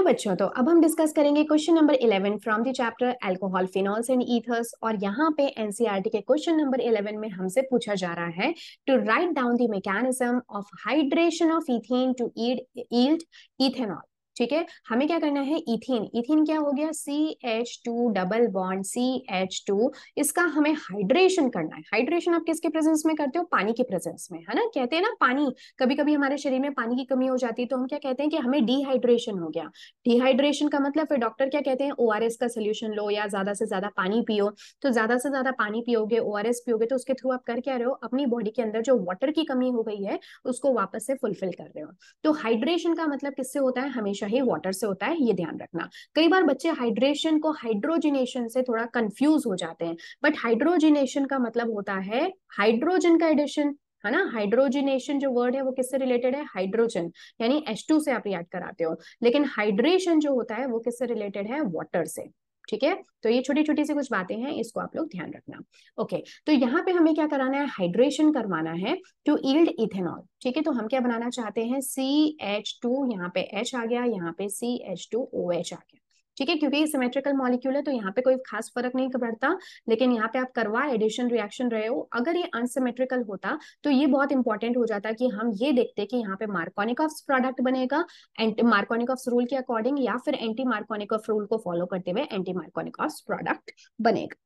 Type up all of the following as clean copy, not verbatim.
बच्चों, तो अब हम डिस्कस करेंगे question number 11 from the chapter alcohol phenols and ethers. और यहाँ पे एनसीईआरटी के क्वेश्चन नंबर 11 में हमसे पूछा जा रहा है to write down the mechanism of hydration of ethene to yield ethanol. ठीक है, हमें क्या करना है, इथीन। इथीन क्या हो गया, CH2 डबल बॉन्ड CH2, इसका हमें हाइड्रेशन करना है। हाइड्रेशन आप किसके प्रेजेंस में करते हो, पानी के प्रेजेंस में, है ना। कहते हैं ना पानी, कभी कभी हमारे शरीर में पानी की कमी हो जाती है तो हम क्या कहते हैं कि हमें डिहाइड्रेशन हो गया। डिहाइड्रेशन का मतलब फिर डॉक्टर क्या कहते हैं, ORS का सोल्यूशन लो या ज्यादा से ज्यादा पानी पियो। तो ज्यादा से ज्यादा पानी पियोगे, ORS पियोगे, तो उसके थ्रू आप कर क्या रहे हो, अपनी बॉडी के अंदर जो वाटर की कमी हो गई है उसको वापस से फुलफिल कर रहे हो। तो हाइड्रेशन का मतलब किससे होता है, हमेशा ही वाटर से होता है, ये ध्यान रखना। कई बार बच्चे हाइड्रेशन को हाइड्रोजिनेशन से थोड़ा कंफ्यूज हो जाते हैं, बट हाइड्रोजिनेशन का मतलब होता है हाइड्रोजन का एडिशन, है ना। हाइड्रोजिनेशन जो वर्ड है वो किससे रिलेटेड है, हाइड्रोजन, यानी H2 से आप याद कराते हो। लेकिन हाइड्रेशन जो होता है वो किससे रिलेटेड है, वाटर से। ठीक है, तो ये छोटी छोटी सी कुछ बातें हैं, इसको आप लोग ध्यान रखना। ओके, तो यहाँ पे हमें क्या कराना है, हाइड्रेशन करवाना है टू यील्ड इथेनॉल। ठीक है, तो हम क्या बनाना चाहते हैं, CH2, यहाँ पे H आ गया, यहाँ पे CH2OH आ गया। ठीक है, क्योंकि ये सिमेट्रिकल मॉलिक्यूल है तो यहाँ पे कोई खास फर्क नहीं पड़ता। लेकिन यहाँ पे आप करवा एडिशन रिएक्शन रहे हो, अगर ये अनसिमेट्रिकल होता तो ये बहुत इंपॉर्टेंट हो जाता कि हम ये देखते कि यहाँ पे मार्कोनिकॉफ्स प्रोडक्ट बनेगा एंटी मार्कोनिकॉफ्स रूल के अकॉर्डिंग, या फिर एंटी मार्कोनिकॉफ रूल को फॉलो करते हुए एंटी मार्कोनिकॉफ्स प्रोडक्ट बनेगा।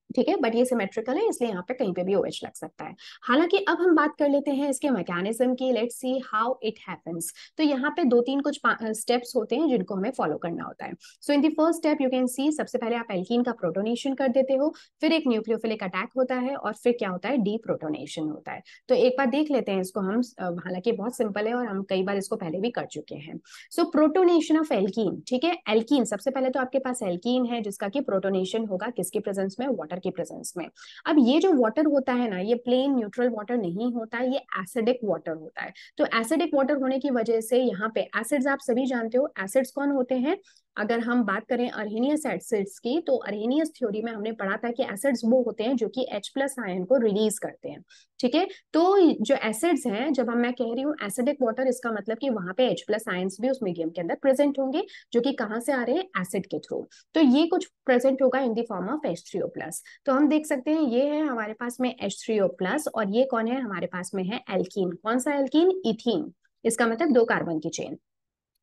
ठीक है, बट ये सिमेट्रिकल है इसलिए यहाँ पे कहीं पे भी OH लग सकता है। हालांकि अब हम बात कर लेते हैं इसके मैकेनिज्म की। Let's see how it happens. तो यहाँ पे दो तीन कुछ स्टेप्स होते हैं जिनको हमें फॉलो करना होता है। So in the first step you can see, सबसे पहले आप एल्कीन का प्रोटोनेशन कर देते हो, फिर एक न्यूक्लियोफिलिक अटैक होता है, और फिर क्या होता है, डीप्रोटोनेशन होता है। तो एक बार देख लेते हैं इसको हम, हालांकि बहुत सिंपल है और हम कई बार इसको पहले भी कर चुके हैं। सो प्रोटोनेशन ऑफ एल्कीन। ठीक है, एल्कीन सबसे पहले तो आपके पास एल्कीन है जिसका कि प्रोटोनेशन होगा किसके प्रेजेंस में, वाटर की प्रेजेंस में। अब ये जो वाटर होता है ना, ये प्लेन न्यूट्रल वाटर नहीं होता है, ये एसिडिक वाटर होता है। तो एसिडिक वाटर होने की वजह से यहाँ पे एसिड्स आप सभी जानते हो, एसिड्स कौन होते हैं। अगर हम बात करें अर्हेनियस एसिड्स की, तो अर्हेनियस थ्योरी में हमने पढ़ा था कि एसिड्स वो होते हैं जो कि H+ आयन को रिलीज करते हैं। ठीक है, तो जो एसिड्स हैं, जब मैं कह रही हूँ एसिडिक वाटर, इसका मतलब कि वहां पे H+ आयंस भी उस मीडियम के अंदर प्रेजेंट होंगे, जो कि कहाँ से आ रहे हैं, एसिड के थ्रू। तो ये कुछ प्रेजेंट होगा in the form of H3O+। तो हम देख सकते हैं ये है हमारे पास में H3O+, और ये कौन है, हमारे पास में है एल्कीन। कौन सा एल्कीन, इथीन। इसका मतलब दो कार्बन की चेन।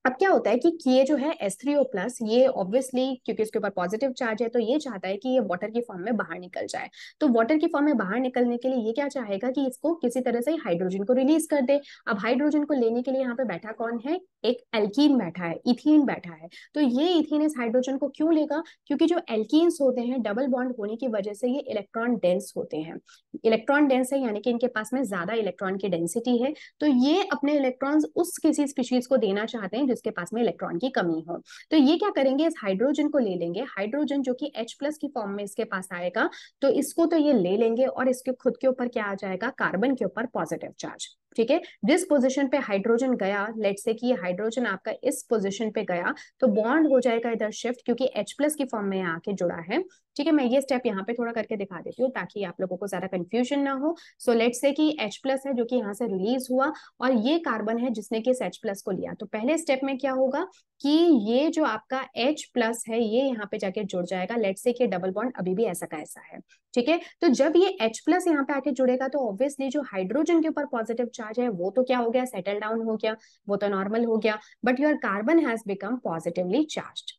अब क्या होता है कि ये जो है H3O+, ये ऑब्वियसली क्योंकि इसके ऊपर पॉजिटिव चार्ज है तो ये चाहता है कि ये वाटर की फॉर्म में बाहर निकल जाए। तो वाटर की फॉर्म में बाहर निकलने के लिए ये क्या चाहेगा कि इसको किसी तरह से हाइड्रोजन को रिलीज कर दे। अब हाइड्रोजन को लेने के लिए यहाँ पे बैठा कौन है, एक एल्कीन बैठा है, इथीन बैठा है। तो ये इथीन इस हाइड्रोजन को क्यों लेगा, क्योंकि जो एल्कीन्स होते हैं डबल बॉन्ड होने की वजह से ये इलेक्ट्रॉन डेंस होते हैं। इलेक्ट्रॉन डेंस है यानी कि इनके पास में ज्यादा इलेक्ट्रॉन की डेंसिटी है। तो ये अपने इलेक्ट्रॉन्स उस किसी स्पीशीज को देना चाहते हैं जिसके पास में इलेक्ट्रॉन की कमी हो। तो ये क्या करेंगे, इस हाइड्रोजन को ले लेंगे, हाइड्रोजन जो कि H+ की फॉर्म में इसके पास आएगा, तो इसको तो ये ले लेंगे और इसके खुद के ऊपर क्या आ जाएगा, कार्बन के ऊपर पॉजिटिव चार्ज। ठीक है, जिस पोजीशन पे हाइड्रोजन गया, लेट्स से कि ये हाइड्रोजन आपका इस पोजीशन पे गया, तो बॉन्ड हो जाएगा इधर शिफ्ट, क्योंकि H+ की फॉर्म में आके जुड़ा है। ठीक है, मैं ये स्टेप यहाँ पे थोड़ा करके दिखा देती हूँ ताकि आप लोगों को ज्यादा कंफ्यूजन ना हो। सो लेट्स से कि H+ है जो कि यहाँ से रिलीज हुआ, और ये कार्बन है जिसने कि इस H+ को लिया। तो पहले स्टेप में क्या होगा कि ये जो आपका H+ है ये यहाँ पे जाके जुड़ जाएगा। लेट्स से कि डबल बॉन्ड अभी भी ऐसा का ऐसा है। ठीक है, तो जब ये H+ यहाँ पे आके जुड़ेगा तो ऑब्वियसली जो हाइड्रोजन के ऊपर पॉजिटिव चार्ज है वो तो क्या हो गया, सेटल डाउन हो गया, वो तो नॉर्मल हो गया। But your carbon has become positively charge.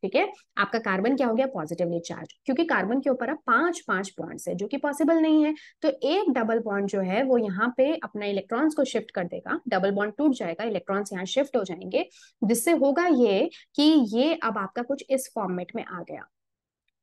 ठीक है, आपका कार्बन क्या हो गया, पॉजिटिवली चार्ज, क्योंकि कार्बन के ऊपर अब 5 बॉन्ड्स है जो कि पॉसिबल नहीं है। तो एक डबल बॉन्ड जो है वो यहाँ पे अपना इलेक्ट्रॉन्स को शिफ्ट कर देगा, डबल बॉन्ड टूट जाएगा, इलेक्ट्रॉन्स यहाँ शिफ्ट हो जाएंगे, जिससे होगा ये कि ये अब आपका कुछ इस फॉर्मेट में आ गया।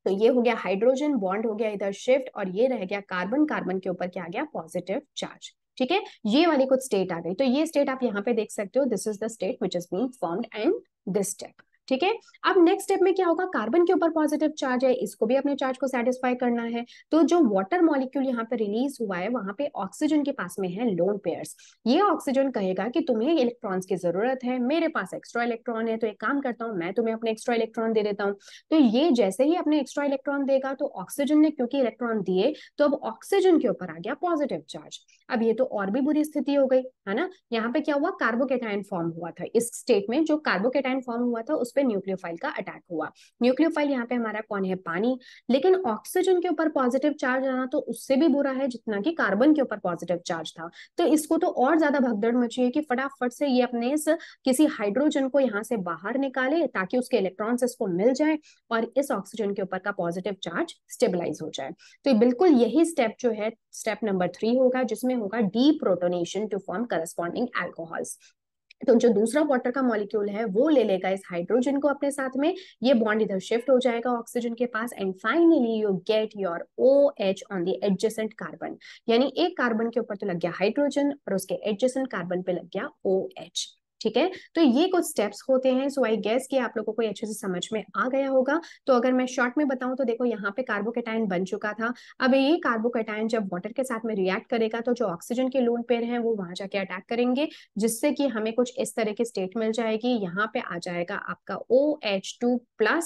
तो ये हो गया हाइड्रोजन, बॉन्ड हो गया इधर शिफ्ट, और ये रह गया कार्बन, कार्बन के ऊपर क्या आ गया, पॉजिटिव चार्ज। ठीक है, ये वाली कुछ स्टेट आ गई। तो ये स्टेट आप यहाँ पे देख सकते हो, this is the state which is being formed and this step. ठीक है। अब नेक्स्ट स्टेप में क्या होगा, कार्बन के ऊपर पॉजिटिव चार्ज है, इसको भी अपने चार्ज को सेटिस्फाई करना है। तो जो वाटर मॉलिक्यूल यहाँ पे रिलीज हुआ है वहां पे ऑक्सीजन के पास में है लोन पेयर्स। ये ऑक्सीजन कहेगा कि तुम्हें इलेक्ट्रॉन्स की जरूरत है, मेरे पास एक्स्ट्रा इलेक्ट्रॉन है, तो एक काम करता हूँ मैं तुम्हें अपने एक्स्ट्रा इलेक्ट्रॉन दे देता हूँ। तो ये जैसे ही अपने एक्स्ट्रा इलेक्ट्रॉन देगा तो ऑक्सीजन ने क्योंकि इलेक्ट्रॉन दिए तो अब ऑक्सीजन के ऊपर आ गया पॉजिटिव चार्ज। अब ये तो और भी बुरी स्थिति हो गई है ना। यहाँ पे क्या हुआ, कार्बोकेटायन फॉर्म हुआ था, इस स्टेट में जो कार्बोकेटायन फॉर्म हुआ था उस पर न्यूक्लियोफाइल का अटैक हुआ। न्यूक्लियोफाइल यहाँ पे हमारा कौन है, पानी। लेकिन ऑक्सीजन के ऊपर पॉजिटिव चार्ज आना तो उससे भी बुरा है जितना कि कार्बन के ऊपर पॉजिटिव चार्ज था। तो इसको तो और ज्यादा भगदड़ मची है कि फटाफट से ये अपने इस किसी हाइड्रोजन को यहाँ से बाहर निकाले ताकि उसके इलेक्ट्रॉन्स इसको मिल जाए और इस ऑक्सीजन के ऊपर का पॉजिटिव चार्ज स्टेबलाइज हो जाए। तो बिल्कुल यही स्टेप जो है स्टेप नंबर 3 होगा, जिसमें होगा deprotonation to form corresponding alcohols. तो जो दूसरा वाटर का मॉलिक्यूल है वो ले लेगा इस हाइड्रोजन को अपने साथ में, ये बॉन्ड इधर शिफ्ट हो जाएगा ऑक्सीजन के पास, and finally you get your OH on the adjacent carbon. यानी एक कार्बन के ऊपर तो लग गया हाइड्रोजन और उसके एडजेसेंट कार्बन पे लग गया OH। ठीक है, तो ये कुछ स्टेप्स होते हैं। सो आई गेस कि आप लोगों को अच्छे से समझ में आ गया होगा। तो अगर मैं शॉर्ट में बताऊं तो देखो यहाँ पे कार्बोकेटायन बन चुका था। अब ये कार्बोकेटायन जब वाटर के साथ में रिएक्ट करेगा तो जो ऑक्सीजन के लोन पेयर हैं वो वहां जाके अटैक करेंगे, जिससे कि हमें कुछ इस तरह की स्टेट मिल जाएगी। यहाँ पे आ जाएगा आपका OH2+,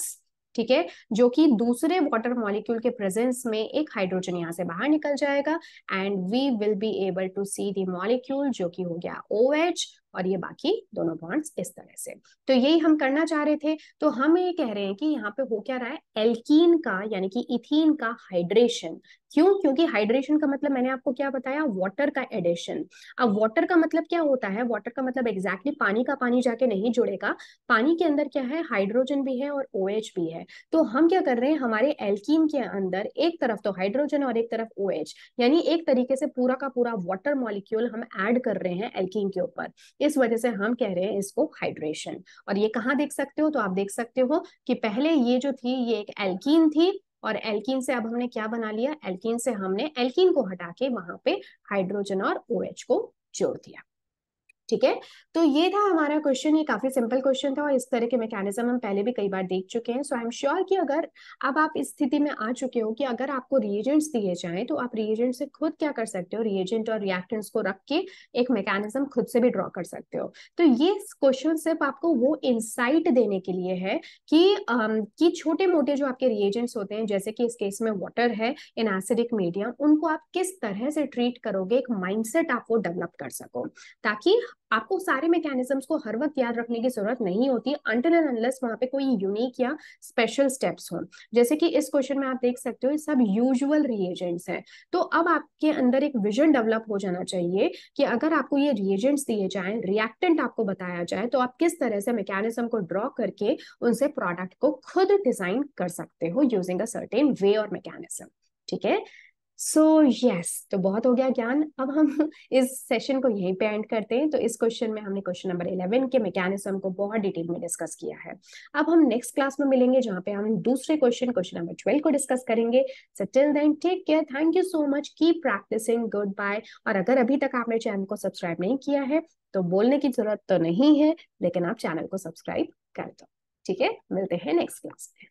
ठीक है, जो कि दूसरे वाटर मॉलिक्यूल के प्रेजेंस में एक हाइड्रोजन यहाँ से बाहर निकल जाएगा and we will be able to see the molecule जो कि हो गया OH, और ये बाकी दोनों बॉन्ड्स इस तरह से। तो यही हम करना चाह रहे थे। तो हम ये कह रहे हैं कि यहाँ पे हो क्या रहा है, एल्कीन का यानी कि इथीन का हाइड्रेशन। क्यों, क्योंकि हाइड्रेशन का मतलब मैंने आपको क्या बताया, वाटर का एडिशन। अब वाटर का मतलब क्या होता है, वाटर का मतलब एग्जैक्टली पानी का पानी जाके नहीं जुड़ेगा। पानी के अंदर क्या है, हाइड्रोजन भी है और OH भी है। तो हम क्या कर रहे हैं, हमारे एल्कीन के अंदर एक तरफ तो हाइड्रोजन और एक तरफ OH, यानी एक तरीके से पूरा का पूरा वाटर मॉलिक्यूल हम ऐड कर रहे हैं एल्कीन के ऊपर। इस वजह से हम कह रहे हैं इसको हाइड्रेशन। और ये कहाँ देख सकते हो, तो आप देख सकते हो कि पहले ये जो थी ये एक एल्कीन थी, और एल्कीन से अब हमने क्या बना लिया, एल्कीन से हमने एल्कीन को हटा के वहां पे हाइड्रोजन और OH को जोड़ दिया। ठीक है, तो ये था हमारा क्वेश्चन। ये काफी सिंपल क्वेश्चन था और इस तरह के मैकेनिज्म हम पहले भी कई बार देख चुके हैं। सो आई एम श्योर कि अगर अब आप इस स्थिति में आ चुके हो कि अगर आपको रिएजेंट्स दिए जाएं तो आप रिएजेंट से खुद क्या कर सकते हो, रिएजेंट और रिएक्टेंट्स को रख के एक मैकेनिज्म खुद से भी ड्रॉ कर सकते हो। तो ये क्वेश्चन सिर्फ आपको वो इंसाइट देने के लिए है कि छोटे मोटे जो आपके रिएजेंट्स होते हैं, जैसे कि इस केस में वाटर है इन एसिडिक मीडियम, उनको आप किस तरह से ट्रीट करोगे, एक माइंडसेट आप वो डेवलप कर सको, ताकि आपको सारे मैकेनिज्म्स को हर वक्त याद रखने की जरूरत नहीं होती अनटिल एंड अनलेस वहां पे कोई यूनिक या स्पेशल स्टेप्स हो। जैसे कि इस क्वेश्चन में आप देख सकते हो ये सब यूजुअल रिएजेंट्स हैं। तो अब आपके अंदर एक विजन डेवलप हो जाना चाहिए कि अगर आपको ये रिएजेंट्स दिए जाएं, रिएक्टेंट आपको बताया जाए, तो आप किस तरह से मैकेनिज्म को ड्रॉ करके उनसे प्रोडक्ट को खुद डिजाइन कर सकते हो यूजिंग अ सर्टेन वे और मैकेनिज्म। ठीक है, सो यस, तो बहुत हो गया ज्ञान। अब हम इस सेशन को यहीं पे एंड करते हैं। तो इस क्वेश्चन में हमने क्वेश्चन नंबर 11 के मैकेनिज्म को बहुत डिटेल में डिस्कस किया है। अब हम नेक्स्ट क्लास में मिलेंगे जहां पे हम दूसरे क्वेश्चन नंबर 12 को डिस्कस करेंगे। So till then take care, thank you so much, keep practising, good bye. और अगर अभी तक आपने चैनल को सब्सक्राइब नहीं किया है तो बोलने की जरूरत तो नहीं है, लेकिन आप चैनल को सब्सक्राइब कर दो। ठीक है, मिलते हैं नेक्स्ट क्लास में।